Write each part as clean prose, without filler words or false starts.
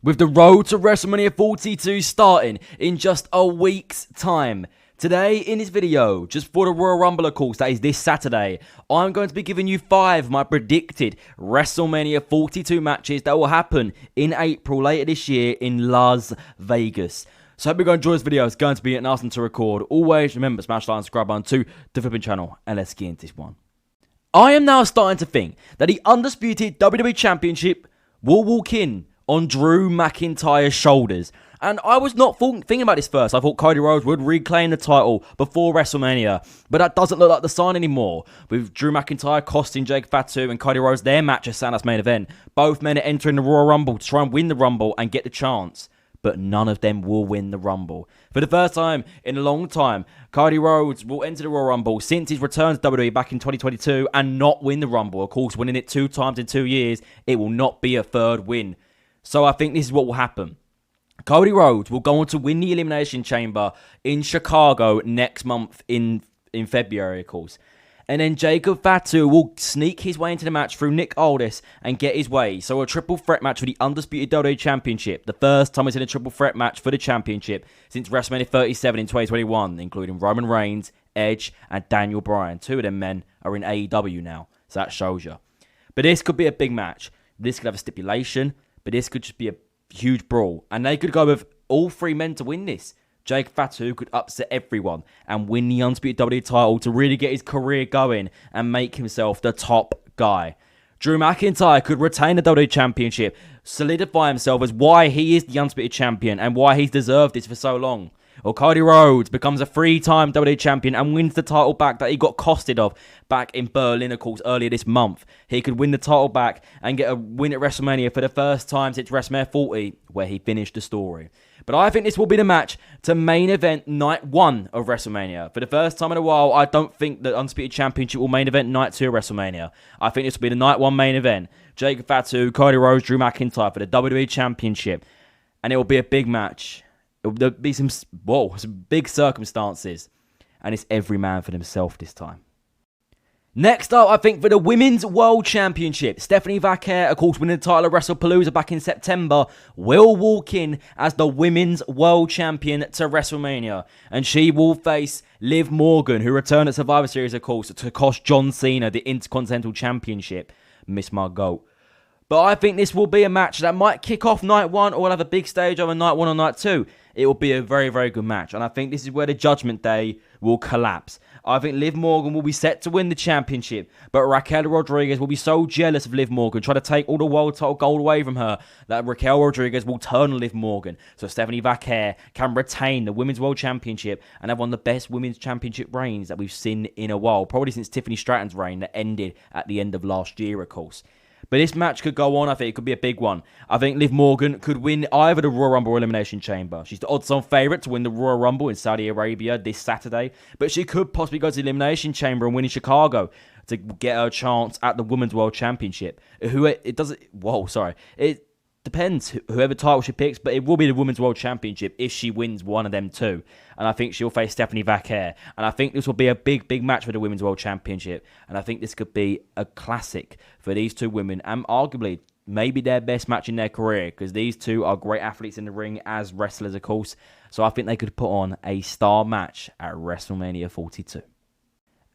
With the road to WrestleMania 42 starting in just a week's time. Today, in this video, just for the Royal Rumble, of course, that is this Saturday, I'm going to be giving you 5 of my predicted WrestleMania 42 matches that will happen in April later this year in Las Vegas. So I hope you're going to enjoy this video. It's going to be an awesome to record. Always remember, smash the like and subscribe button to the flipping channel, and let's get into this one. I am now starting to think that the undisputed WWE Championship will walk in on Drew McIntyre's shoulders. And I was not thinking about this first. I thought Cody Rhodes would reclaim the title before WrestleMania. But that doesn't look like the sign anymore. With Drew McIntyre costing Jake Fatu and Cody Rhodes their match at Sunday's main event. Both men are entering the Royal Rumble to try and win the Rumble and get the chance. But none of them will win the Rumble. For the first time in a long time, Cody Rhodes will enter the Royal Rumble since his return to WWE back in 2022 and not win the Rumble. Of course, winning it 2 times in 2 years, it will not be a third win. So I think this is what will happen. Cody Rhodes will go on to win the Elimination Chamber in Chicago next month in February, of course. And then Jacob Fatu will sneak his way into the match through Nick Aldis and get his way. So a triple threat match for the undisputed WWE Championship. The first time it's in a triple threat match for the championship since WrestleMania 37 in 2021, including Roman Reigns, Edge, and Daniel Bryan. 2 of them men are in AEW now, so that shows you. But this could be a big match. This could have a stipulation, but this could just be a huge brawl. And they could go with all 3 men to win this. Jake Fatu could upset everyone and win the undisputed WWE title to really get his career going and make himself the top guy. Drew McIntyre could retain the WWE Championship, solidify himself as why he is the undisputed champion and why he's deserved this for so long. Or Cody Rhodes becomes a 3-time WWE champion and wins the title back that he got costed of back in Berlin, of course, earlier this month. He could win the title back and get a win at WrestleMania for the first time since WrestleMania 40, where he finished the story. But I think this will be the match to main event night 1 of WrestleMania. For the first time in a while, I don't think the Undisputed Championship will main event night 2 of WrestleMania. I think this will be the night 1 main event. Jacob Fatu, Cody Rhodes, Drew McIntyre for the WWE Championship. And it will be a big match. There'll be some big circumstances. And it's every man for themselves this time. Next up, I think for the Women's World Championship, Stephanie Vaquer, of course, winning the title of WrestlePalooza back in September, will walk in as the Women's World Champion to WrestleMania. And she will face Liv Morgan, who returned at Survivor Series, of course, to cost John Cena the Intercontinental Championship. Miss my goat. But I think this will be a match that might kick off night 1 or will have a big stage over night 1 or night 2. It will be a very, very good match. And I think this is where the Judgment Day will collapse. I think Liv Morgan will be set to win the championship. But Raquel Rodriguez will be so jealous of Liv Morgan, trying to take all the world title gold away from her, that Raquel Rodriguez will turn on Liv Morgan. So Stephanie Vaquer can retain the Women's World Championship and have one of the best Women's Championship reigns that we've seen in a while. Probably since Tiffany Stratton's reign that ended at the end of last year, of course. But this match could go on. I think it could be a big one. I think Liv Morgan could win either the Royal Rumble or Elimination Chamber. She's the odds-on favourite to win the Royal Rumble in Saudi Arabia this Saturday. But she could possibly go to the Elimination Chamber and win in Chicago to get her chance at the Women's World Championship. It depends whoever title she picks, but it will be the Women's World Championship if she wins one of them 2. And I think she'll face Stephanie Vaquer. And I think this will be a big, big match for the Women's World Championship. And I think this could be a classic for these 2 women. And arguably, maybe their best match in their career. Because these 2 are great athletes in the ring as wrestlers, of course. So I think they could put on a star match at WrestleMania 42.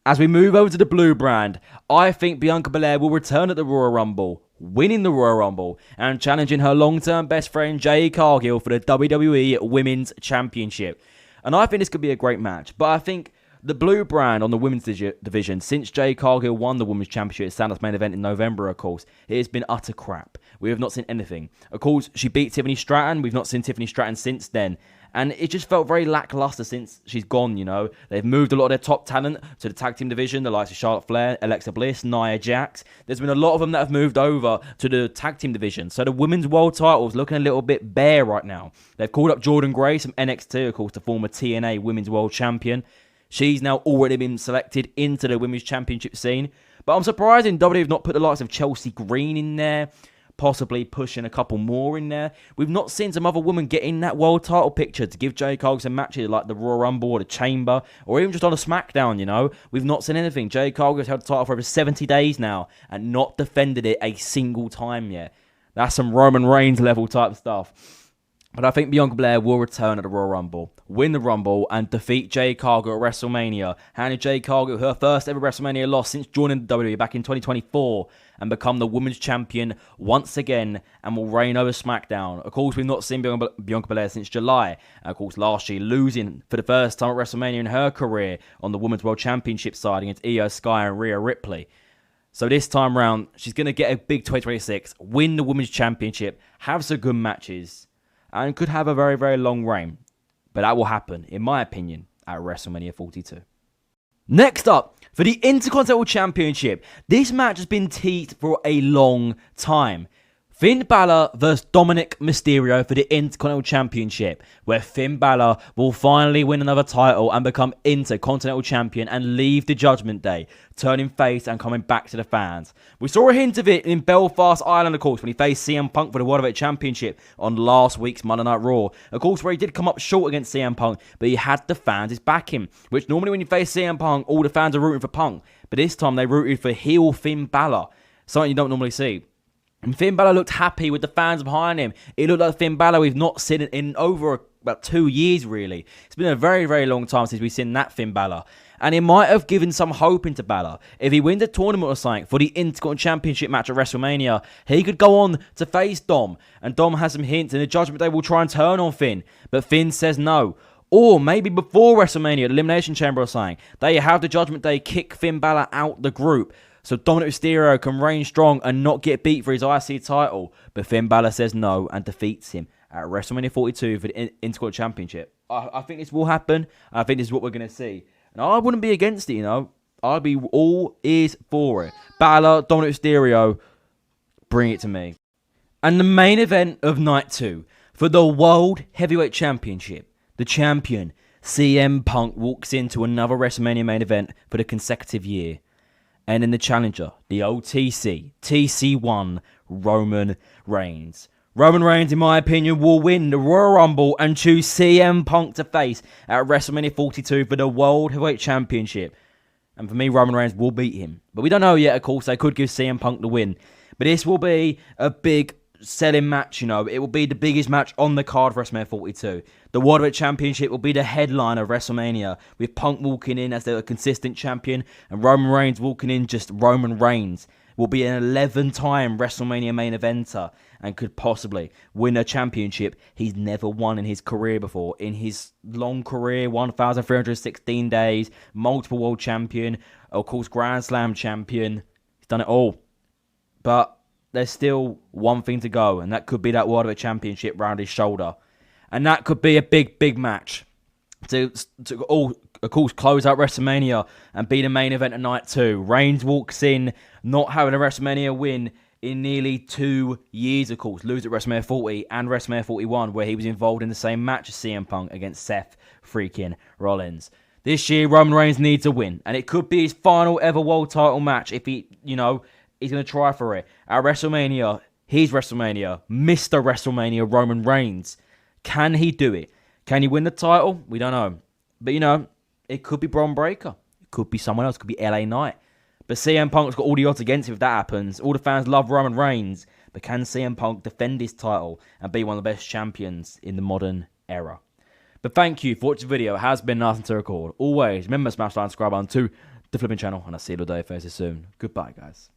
As we move over to the blue brand, I think Bianca Belair will return at the Royal Rumble, winning the Royal Rumble, and challenging her long-term best friend Jade Cargill for the WWE Women's Championship. And I think this could be a great match, but I think the blue brand on the women's division, since Jade Cargill won the Women's Championship at Sunday's main event in November, of course, it has been utter crap. We have not seen anything. Of course, she beat Tiffany Stratton. We've not seen Tiffany Stratton since then. And it just felt very lackluster since she's gone, you know. They've moved a lot of their top talent to the tag team division, the likes of Charlotte Flair, Alexa Bliss, Nia Jax. There's been a lot of them that have moved over to the tag team division. So the women's world title is looking a little bit bare right now. They've called up Jordan Grace from NXT, of course, to former TNA Women's World Champion. She's now already been selected into the Women's Championship scene. But I'm surprised WWE have not put the likes of Chelsea Green in there. Possibly pushing a couple more in there. We've not seen some other woman get in that world title picture to give Jade Cargill some matches like the Royal Rumble or the Chamber, or even just on a SmackDown, you know. We've not seen anything. Jade Cargill has held the title for over 70 days now and not defended it a single time yet. That's some Roman Reigns level type stuff. But I think Bianca Belair will return at the Royal Rumble, win the Rumble, and defeat Jade Cargill at WrestleMania, handing Jade Cargill her first ever WrestleMania loss since joining the WWE back in 2024, and become the Women's Champion once again, and will reign over SmackDown. Of course, we've not seen Bianca Belair since July, and of course, last year losing for the first time at WrestleMania in her career on the Women's World Championship side against Io Sky and Rhea Ripley. So this time round, she's going to get a big 2026, win the Women's Championship, have some good matches, and could have a very, very long reign. But that will happen, in my opinion, at WrestleMania 42. Next up, for the Intercontinental Championship, this match has been teased for a long time. Finn Balor vs Dominic Mysterio for the Intercontinental Championship, where Finn Balor will finally win another title and become Intercontinental Champion and leave the Judgment Day, turning face and coming back to the fans. We saw a hint of it in Belfast, Ireland, of course, when he faced CM Punk for the World Heavyweight Championship on last week's Monday Night Raw. Of course, where he did come up short against CM Punk, but he had the fans' backing, which normally when you face CM Punk, all the fans are rooting for Punk, but this time they rooted for heel Finn Balor, something you don't normally see. And Finn Balor looked happy with the fans behind him. It looked like Finn Balor we've not seen in over about 2 years, really. It's been a very, very long time since we've seen that Finn Balor. And it might have given some hope into Balor. If he wins a tournament or something for the Intercontinental Championship match at WrestleMania, he could go on to face Dom. And Dom has some hints, and the Judgment Day will try and turn on Finn. But Finn says no. Or maybe before WrestleMania, the Elimination Chamber or something, they have the Judgment Day kick Finn Balor out the group, so Dominic Mysterio can reign strong and not get beat for his IC title. But Finn Balor says no and defeats him at WrestleMania 42 for the Intercontinental Championship. I think this will happen. I think this is what we're going to see. And I wouldn't be against it, you know. I'd be all ears for it. Balor, Dominic Mysterio, bring it to me. And the main event of night 2 for the World Heavyweight Championship. The champion, CM Punk, walks into another WrestleMania main event for the consecutive year. And in the challenger, the OTC, TC1, Roman Reigns. Roman Reigns, in my opinion, will win the Royal Rumble and choose CM Punk to face at WrestleMania 42 for the World Heavyweight Championship. And for me, Roman Reigns will beat him. But we don't know yet, of course. They could give CM Punk the win. But this will be a big selling match, you know. It will be the biggest match on the card for WrestleMania 42. The World Heavyweight Championship will be the headline of WrestleMania, with Punk walking in as the consistent champion and Roman Reigns walking in just Roman Reigns. Will be an 11-time WrestleMania main eventer and could possibly win a championship he's never won in his career before. In his long career, 1,316 days, multiple world champion, of course Grand Slam champion. He's done it all. But there's still one thing to go, and that could be that World Heavyweight Championship round his shoulder. And that could be a big, big match to of course, close out WrestleMania and be the main event of night 2. Reigns walks in not having a WrestleMania win in nearly 2 years, of course. Lose at WrestleMania 40 and WrestleMania 41, where he was involved in the same match as CM Punk against Seth freaking Rollins. This year, Roman Reigns needs a win, and it could be his final ever world title match if he, you know, he's going to try for it. At WrestleMania, he's WrestleMania, Mr. WrestleMania Roman Reigns. Can he do it? Can he win the title? We don't know. But, you know, it could be Braun Breaker. It could be someone else. It could be LA Knight. But CM Punk's got all the odds against him if that happens. All the fans love Roman Reigns. But can CM Punk defend his title and be one of the best champions in the modern era? But thank you for watching the video. It has been nice to record. Always remember to smash that subscribe button to the flipping channel. And I'll see you all day faces soon. Goodbye, guys.